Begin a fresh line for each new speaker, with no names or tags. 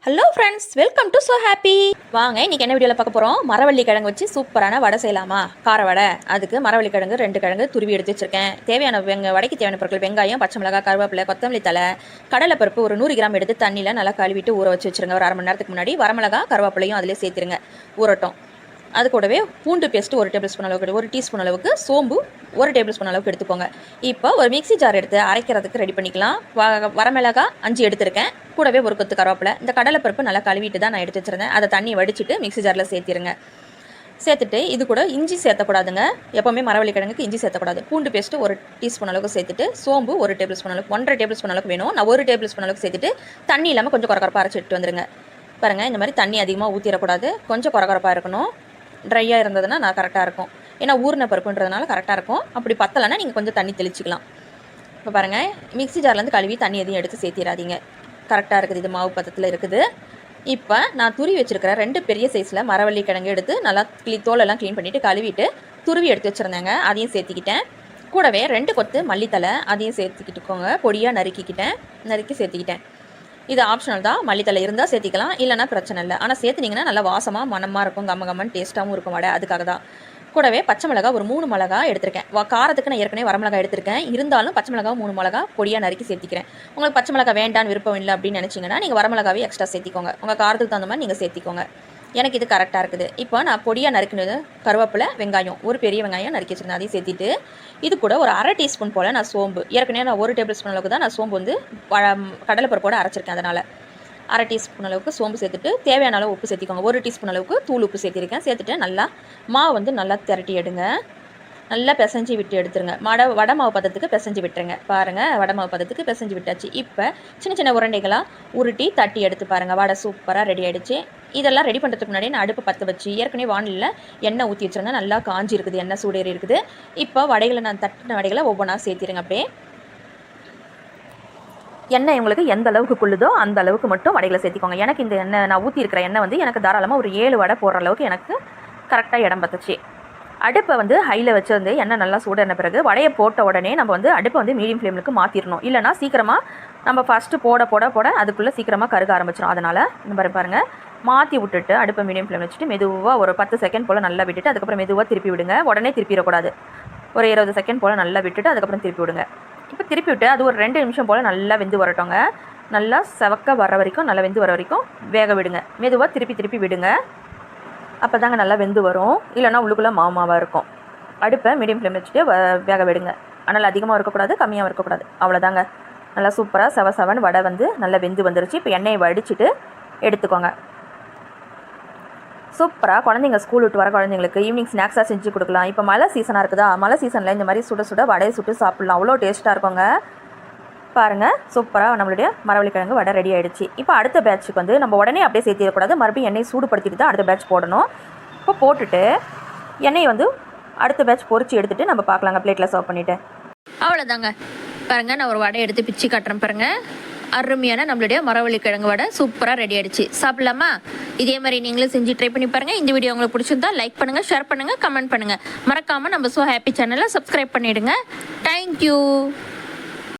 Hello friends, welcome to so happy. வாங்க இன்றைக்கி என்ன வீடியோவில் பார்க்க போகிறோம். மரவள்ளி கிழங்கு வச்சு சூப்பரான வடை செய்யலாமா? கார வடை. அதுக்கு மரவள்ளி கிழங்கு 2 கிழங்கு துருவி எடுத்து வச்சுருக்கேன். தேவையான வடைக்கு தேவையான பொருட்கள் வெங்காயம், பச்சை மிளகாய், கருவேப்பிலை, கொத்தமல்லி தலை, கடலைப்பருப்பு ஒரு 100 கிராம் எடுத்து தண்ணியில் நல்லா கழுவிட்டு ஊற வச்சு வச்சுருங்க. ஒரு 1/2 மணி நேரத்துக்கு முன்னாடி வரமிளகா கருவேப்பிலையும் அதிலே சேர்த்துருங்க, ஊறட்டும். அது கூடவே பூண்டு பேஸ்ட்டு 1 டேபிள் ஸ்பூன் அளவுக்கு, 1 டீஸ்பூன் அளவுக்கு சோம்பு 1 டேபிள் ஸ்பூன் அளவுக்கு எடுத்துக்கோங்க. இப்போ ஒரு மிக்ஸி ஜார் எடுத்து அரைக்கிறதுக்கு ரெடி பண்ணிக்கலாம். வரமிளகா 5 எடுத்திருக்கேன், கூடவே ஒரு கொத்து கருவேப்பிலை. இந்த கடலைப்பருப்பு நல்லா கழுவிட்டு தான் நான் எடுத்து வச்சுருந்தேன். அதை தண்ணி வடிச்சிட்டு மிக்ஸி ஜாரில் சேர்த்திருங்க. சேர்த்துட்டு இது கூட இஞ்சி சேர்த்தக்கூடாதுங்க. எப்போவுமே மரவள்ளி கிழங்குக்கு இஞ்சி சேர்த்தக்கூடாது. பூண்டு பேஸ்ட்டு 1 டீஸ்பூன் அளவுக்கு சேர்த்துட்டு சோம்பு 1 டேபிள் ஸ்பூன் அளவுக்கு, 1.5 டேபிள் ஸ்பூன் அளவுக்கு வேணும். நான் 1 டேபிள் ஸ்பூன் அளவுக்கு சேர்த்துட்டு தண்ணி இல்லாமல் கொஞ்சம் குறக்குறப்பாக அரைச்சி எடுத்து வந்துருங்க. பாருங்கள், இந்த மாதிரி தண்ணி அதிகமாக ஊற்றிடக்கூடாது, கொஞ்சம் குறக்குறப்பாக இருக்கணும். ட்ரையாக இருந்ததுன்னா நான் கரெக்டாக இருக்கும். ஏன்னா ஊறின பருப்புன்றதுனால கரெக்டாக இருக்கும். அப்படி பத்தலைன்னா நீங்கள் கொஞ்சம் தண்ணி தெளிச்சிக்கலாம். இப்போ பாருங்கள், மிக்ஸி ஜார்லேருந்து கழுவி தண்ணி எதையும் எடுத்து சேர்த்திடாதீங்க. கரெக்டாக இருக்குது, இது மாவு பதத்தில் இருக்குது. இப்போ நான் துருவி வச்சுருக்கிற 2 பெரிய சைஸில் மரவள்ளி கிழங்கு எடுத்து நல்லா தோலெல்லாம் க்ளீன் பண்ணிவிட்டு கழுவிட்டு துருவி எடுத்து வச்சுருந்தேங்க. அதையும் சேர்த்திக்கிட்டேன். கூடவே 2 கொத்து மல்லித்தலை அதையும் சேர்த்துக்கிட்டுக்கோங்க. பொடியாக நறுக்கி சேர்த்திக்கிட்டேன். இது ஆப்ஷனல் தான். மல்லித்தலை இருந்தால் சேர்த்திக்கலாம், இல்லைனா பிரச்சனை இல்லை. ஆனால் சேர்த்துனீங்கன்னா நல்லா வாசமாக மனமாக இருக்கும், கம்ம டேஸ்ட்டாகவும் இருக்கும் வடை. அதுக்காக தான். கூடவே பச்சை மிளகா ஒரு 3 மிளகா எடுத்திருக்கேன். காரத்துக்கு நான் ஏற்கனவே வரமிளகா எடுத்திருக்கேன். இருந்தாலும் பச்சை மிளகா 3 மிளகா பொடியாக நறுக்கி சேர்த்திக்கிறேன். உங்களுக்கு பச்சை மிளகா வேண்டான்னு விருப்பம் இல்லை அப்படின்னு நினச்சிங்கன்னா நீங்கள் வரமிளகாவே எக்ஸ்ட்ரா சேர்த்திக்கோங்க. உங்கள் காரத்துக்கு தகுந்த மாதிரி நீங்கள் சேர்த்திக்கோங்க. எனக்கு இது கரெக்டாக இருக்குது. இப்போ நான் பொடியாக நறுக்கினது கருவேப்பிலை, வெங்காயம், ஒரு பெரிய வெங்காயம் நறுக்கி வச்சுருந்தேன். அதையும் சேர்த்திட்டு இது கூட ஒரு 1/2 டீஸ்பூன் போல் நான் சோம்பு, ஏற்கனவே நான் 1 டேபிள் ஸ்பூன் அளவுக்கு தான் நான் சோம்பு வந்து கடலைப்பருப்போடு அரைச்சிருக்கேன். அதனால் 1/2 டீஸ்பூன் அளவுக்கு சோம்பு சேர்த்துட்டு தேவையான அளவு உப்பு சேர்த்திக்கோங்க. 1 டீஸ்பூன் அளவுக்கு தூள் உப்பு சேர்த்திருக்கேன். சேர்த்துட்டு நல்லா மாவு வந்து நல்லா திரட்டி எடுங்க. நல்லா பிசைஞ்சு விட்டு எடுத்துருங்க. வடை மாவு பதத்துக்கு பிசைஞ்சு விட்டுருங்க. பாருங்கள், வடை மாவு பதத்துக்கு பிசைஞ்சு விட்டாச்சு. இப்போ சின்ன சின்ன உருண்டைகளாக உருட்டி தட்டி எடுத்து பாருங்கள். வடை சூப்பராக ரெடி ஆகிடுச்சு. இதெல்லாம் ரெடி பண்ணுறதுக்கு முன்னாடி நான் அடுப்பு பற்ற வச்சு ஏற்கனவே வானிலில் எண்ணெய் ஊற்றி வச்சுருந்தேன். நல்லா காஞ்சி இருக்குது, எண்ணெய் சூடேறி இருக்குது. இப்போ வடைகளை நான் தட்டின வடைகளை ஒவ்வொன்றா சேர்த்திருங்க. அப்படியே எண்ணெய் உங்களுக்கு எந்த அளவுக்கு கொள்ளுதோ அந்த அளவுக்கு மட்டும் வடைகளை சேர்த்திக்கோங்க. எனக்கு இந்த எண்ணெய் நான் ஊற்றி இருக்கிற எண்ணெய் வந்து எனக்கு தாராளமாக ஒரு 7 வடை போடுற அளவுக்கு எனக்கு கரெக்டாக இடம் பத்துச்சு. அடுப்பை வந்து ஹையில் வச்சு வந்து எண்ணெய் நல்லா சூடான பிறகு வடையை போட்ட உடனே நம்ம வந்து அடுப்பை வந்து மீடியம் ஃப்ளேமுக்கு மாற்றிடணும். இல்லைனா சீக்கிரமாக நம்ம ஃபஸ்ட்டு போட அதுக்குள்ளே சீக்கிரமாக கருக ஆரம்பிச்சிடும். அதனால் இந்த மாதிரி பாருங்கள், மாற்றி விட்டுட்டு அடுப்பை மீடியம் ஃப்ளேம் வச்சுட்டு மெதுவாக ஒரு 10 செகண்ட் போல் நல்லா விட்டுட்டு அதுக்கப்புறம் மெதுவாக திருப்பி விடுங்க. உடனே திருப்பிடக்கூடாது. ஒரு 20 செகண்ட் போல் நல்லா விட்டுட்டு அதுக்கப்புறம் திருப்பி விடுங்க. இப்போ திருப்பி விட்டு அது ஒரு 2 நிமிஷம் போல் நல்லா வெந்து வரட்டோங்க. நல்லா செவக்க வர வரைக்கும், நல்லா வெந்து வர வரைக்கும் வேக விடுங்க. மெதுவாக திருப்பி விடுங்க. அப்போ தாங்க நல்லா வெந்து வரும். இல்லைனா உள்ளுக்குள்ளே மாவாக இருக்கும். அடுப்பை மீடியம் ஃப்ளேம் வச்சுட்டு வேக விடுங்க. ஆனால் அதிகமாக இருக்கக்கூடாது, கம்மியாக இருக்கக்கூடாது. அவ்வளோதாங்க. நல்லா சூப்பராக செவன் வடை வந்து நல்லா வெந்து வந்துருச்சு. இப்போ எண்ணெயை வடிச்சிட்டு எடுத்துக்கோங்க. சூப்பராக குழந்தைங்க ஸ்கூல் விட்டு வர குழந்தைங்களுக்கு ஈவினிங் ஸ்நாக்ஸாக செஞ்சு கொடுக்கலாம். இப்போ மழை சீசனாக இருக்குதா, மழை சீசனில் இந்த மாதிரி சுட வடையை சுட்டு சாப்பிட்லாம். அவ்வளோ டேஸ்ட்டாக இருக்குங்க. பாருங்கள், சூப்பராக நம்மளுடைய மரவள்ளி கிழங்கு வடை ரெடி ஆகிடுச்சு. இப்போ அடுத்த பேட்சுக்கு வந்து நம்ம உடனே அப்படியே சேர்த்திடக்கூடாது. மறுபடியும் எண்ணெய் சூடுபடுத்திட்டு தான் அடுத்த பேட்ச் போடணும். இப்போ போட்டுட்டு எண்ணெயை வந்து அடுத்த பேட்ச் பொரிச்சு எடுத்துகிட்டு நம்ம பார்க்கலாங்க. பிளேட்டில் சர்வ் பண்ணிவிட்டு
அவ்வளோதாங்க. பாருங்கள், நான் ஒரு வடை எடுத்து பிச்சு காட்டுறேன் பாருங்கள். அருமையான நம்மளுடைய மரவள்ளி கிழங்கு வடை சூப்பராக ரெடி ஆகிடுச்சு. சாப்பிடலாமா? இதே மாதிரி நீங்களும் செஞ்சு ட்ரை பண்ணி பாருங்கள். இந்த வீடியோ உங்களுக்கு பிடிச்சிருந்தா லைக் பண்ணுங்கள், ஷேர் பண்ணுங்கள், கமெண்ட் பண்ணுங்கள். மறக்காமல் நம்ம ஸோ ஹாப்பி சேனலை சப்ஸ்கிரைப் பண்ணிவிடுங்க. தேங்க்யூ.